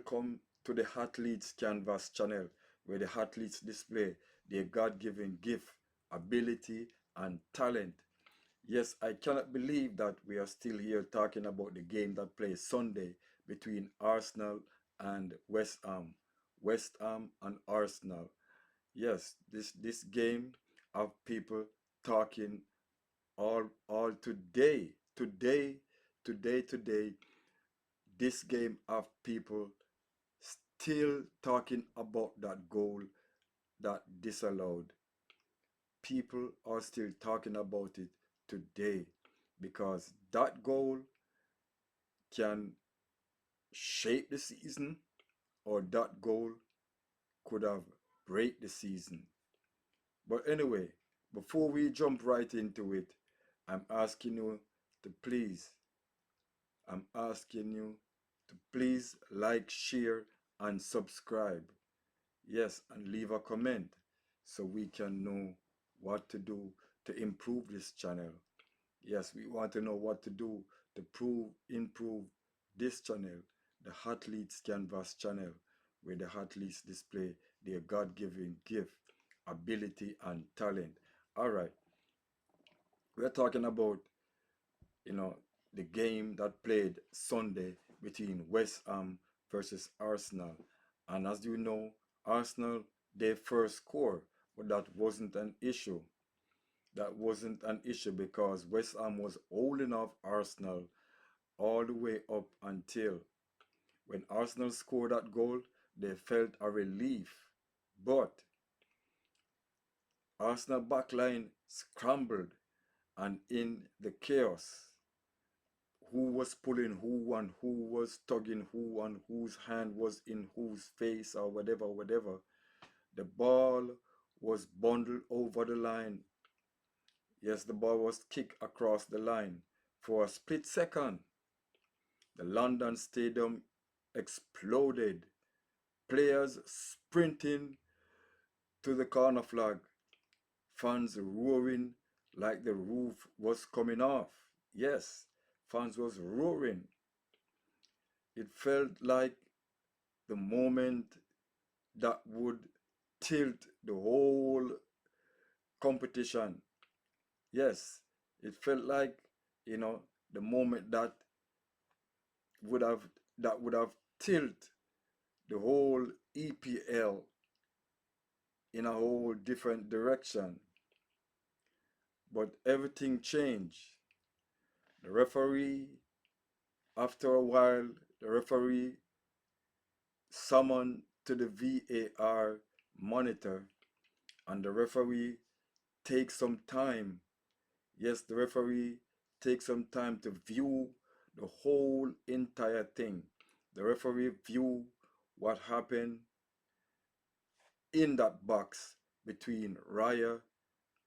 Welcome to the Athletes Canvas channel, where the athletes display their God-given gift, ability, and talent. Yes, I cannot believe that we are still here talking about the game that plays Sunday between Arsenal and West Ham. West Ham and Arsenal. Yes, this game of people talking all today. Today. This game of people still talking about that goal that disallowed. People are still talking about it today because that goal can shape the season, or that goal could have break the season. But anyway, before we jump right into it, I'm asking you to please, I'm asking you to please like, share, and subscribe. Yes, and leave a comment so we can know what to do to improve this channel. Yes, we want to know what to do to improve this channel, the Athletes Canvas channel, where the athletes display their God-given gift, ability, and talent. All right, we're talking about, you know, the game that played Sunday between West Ham versus Arsenal. And as you know, Arsenal, they first score, but that wasn't an issue. That wasn't an issue because West Ham was holding off Arsenal all the way up until when Arsenal scored that goal, they felt a relief. But Arsenal backline scrambled, and in the chaos, who was pulling who and who was tugging who and whose hand was in whose face or whatever, the ball was bundled over the line. Yes, the ball was kicked across the line. For a split second, the London Stadium exploded. Players sprinting to the corner flag, fans roaring like the roof was coming off. Yes, fans was roaring. It felt like the moment that would tilt the whole competition. Yes, it felt like, you know, the moment would have that would have tilt the whole EPL in a whole different direction. But everything changed. The referee, after a while, the referee summoned to the VAR monitor, and the referee takes some time. Yes, the referee takes some time to view the whole entire thing. The referee view what happened in that box between Raya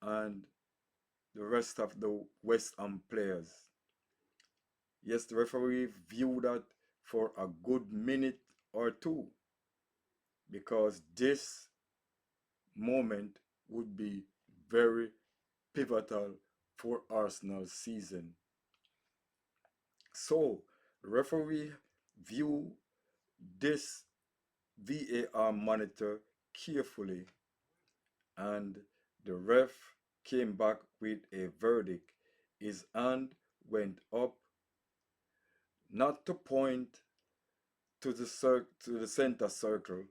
and the rest of the West Ham players. Yes, the referee viewed that for a good minute or two because this moment would be very pivotal for Arsenal's season. So, the referee viewed this VAR monitor carefully, and the ref came back with a verdict. His hand went up, not to point to the center circle,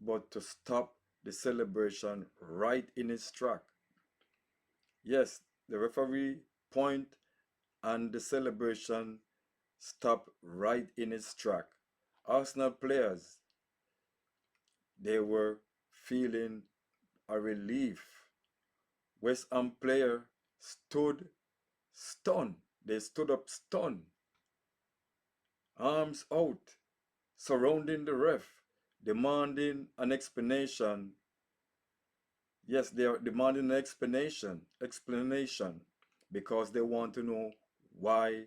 but to stop the celebration right in its track. Yes, the referee point and the celebration stopped right in its track. Arsenal players, they were feeling a relief. West Ham player stood stunned. They stood up stunned, arms out, surrounding the ref, demanding an explanation. Yes, they are demanding an explanation, because they want to know why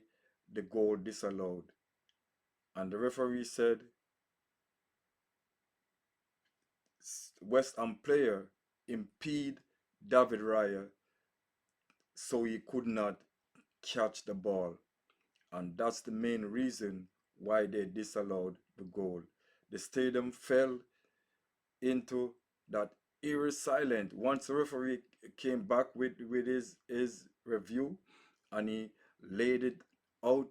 the goal disallowed. And the referee said West Ham player impede David Raya so he could not catch the ball. And that's the main reason why they disallowed the goal. The stadium fell into that eerie silence. Once the referee came back with his review and he laid it out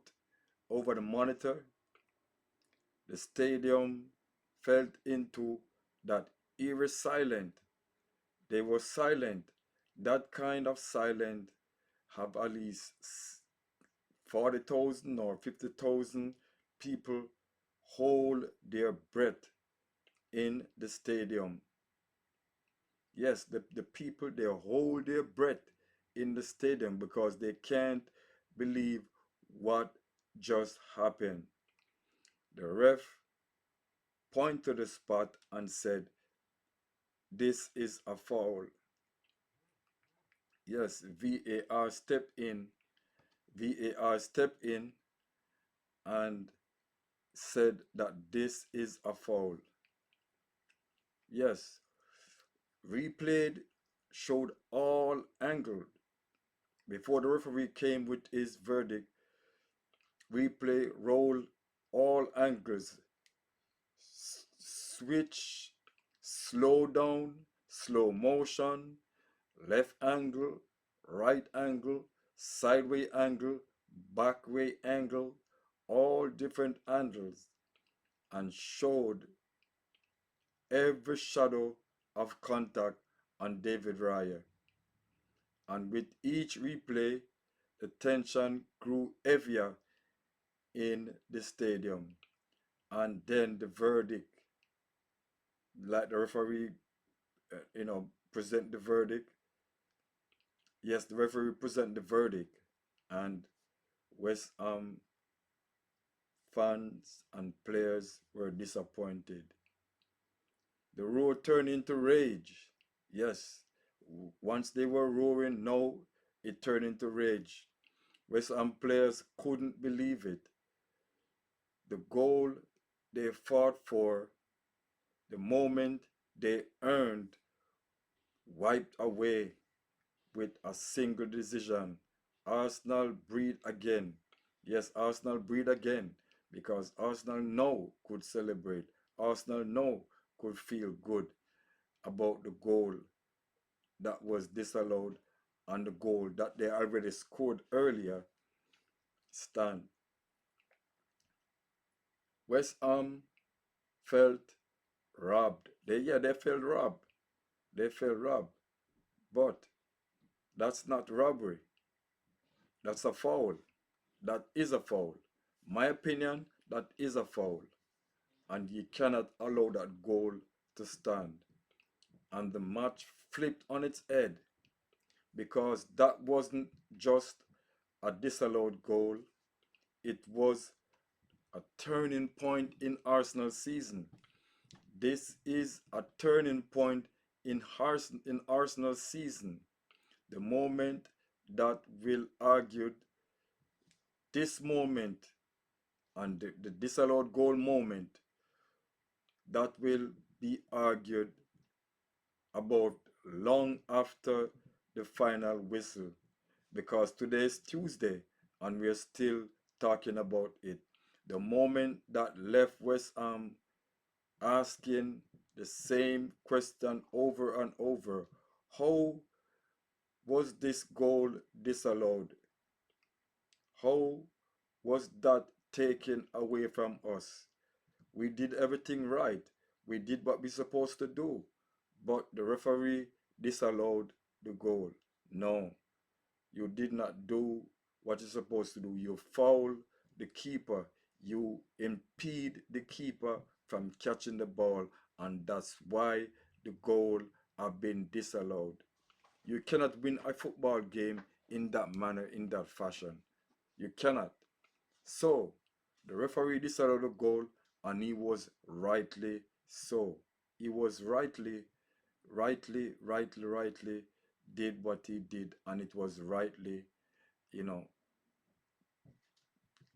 over the monitor, the stadium fell into that eerie silence. They were silent. That kind of silence have at least 40,000 or 50,000 people hold their breath in the stadium. Yes, the people, they hold their breath in the stadium because they can't believe what just happened. The ref pointed to the spot and said, "This is a foul." Yes, VAR stepped in. VAR stepped in and said that this is a foul. Yes, replayed showed all angles. Before the referee came with his verdict, replay rolled all angles, switch, slow down, slow motion, left angle, right angle, sideway angle, backway angle, all different angles, and showed every shadow of contact on David Raya. And with each replay, the tension grew heavier in the stadium. And then the verdict, like the referee, present the verdict. Yes, the referee present the verdict, and West Ham fans and players were disappointed. The roar turned into rage. Yes, once they were roaring, now it turned into rage. West Ham players couldn't believe it. The goal they fought for, the moment they earned, wiped away with a single decision. Arsenal breathe again. Yes, Arsenal breathe again because Arsenal now could celebrate. Arsenal now could feel good about the goal that was disallowed and the goal that they already scored earlier stand. West Ham felt robbed. They felt robbed. They felt robbed. But that's not robbery. That's a foul. That is a foul. My opinion, that is a foul. And you cannot allow that goal to stand. And the match flipped on its head because that wasn't just a disallowed goal, it was a turning point in Arsenal's season. This is a turning point in Arsenal's season. The moment that will argue this moment and the disallowed goal moment that will be argued about long after the final whistle because today is Tuesday and we're still talking about it. The moment that left West Ham asking the same question over and over, how was this goal disallowed? How was that taken away from us? We did everything right. We did what we're supposed to do. But the referee disallowed the goal. No, you did not do what you're supposed to do. You foul the keeper. You impede the keeper from catching the ball, and that's why the goal have been disallowed. You cannot win a football game in that manner, in that fashion. You cannot. So, the referee disallowed the goal, and he was rightly so. He was rightly did what he did, and it was rightly, you know,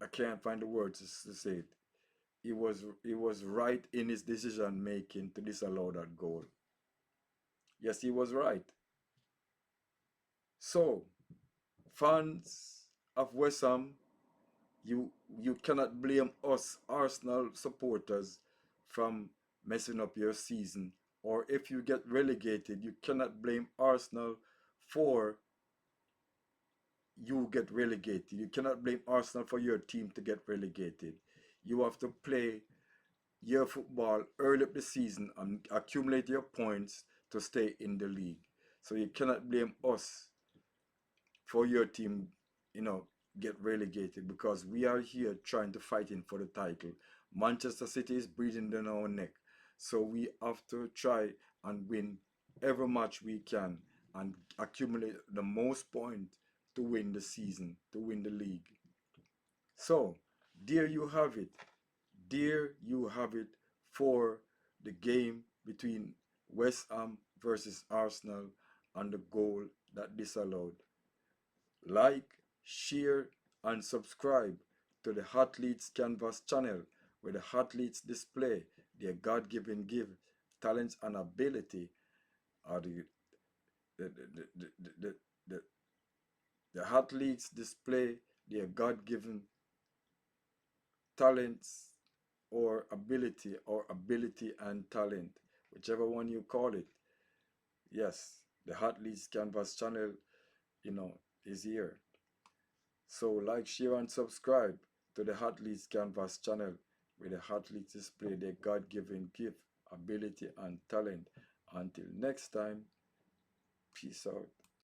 I can't find the words to say it. He was right in his decision making to disallow that goal. Yes, he was right. So, fans of West Ham, you cannot blame us Arsenal supporters from messing up your season. Or if you get relegated, you cannot blame Arsenal for you get relegated. You cannot blame Arsenal for your team to get relegated. You have to play your football early up the season and accumulate your points to stay in the league. So you cannot blame us for your team, get relegated, because we are here trying to fight in for the title. Manchester City is breathing down our neck. So we have to try and win every match we can and accumulate the most points to win the season, to win the league. So, there you have it. There you have it for the game between West Ham versus Arsenal and the goal that disallowed. Like, share, and subscribe to the Athletes Canvas channel, where the athletes display their God given gift, talents, and ability. Or the, the, the, the, the, the athletes display their God given talents or ability and talent, whichever one you call it. Yes, the Athletes Canvas channel, is here. So like, share, and subscribe to the Athletes Canvas channel, where the athletes display their God-given gift, ability, and talent. Until next time, peace out.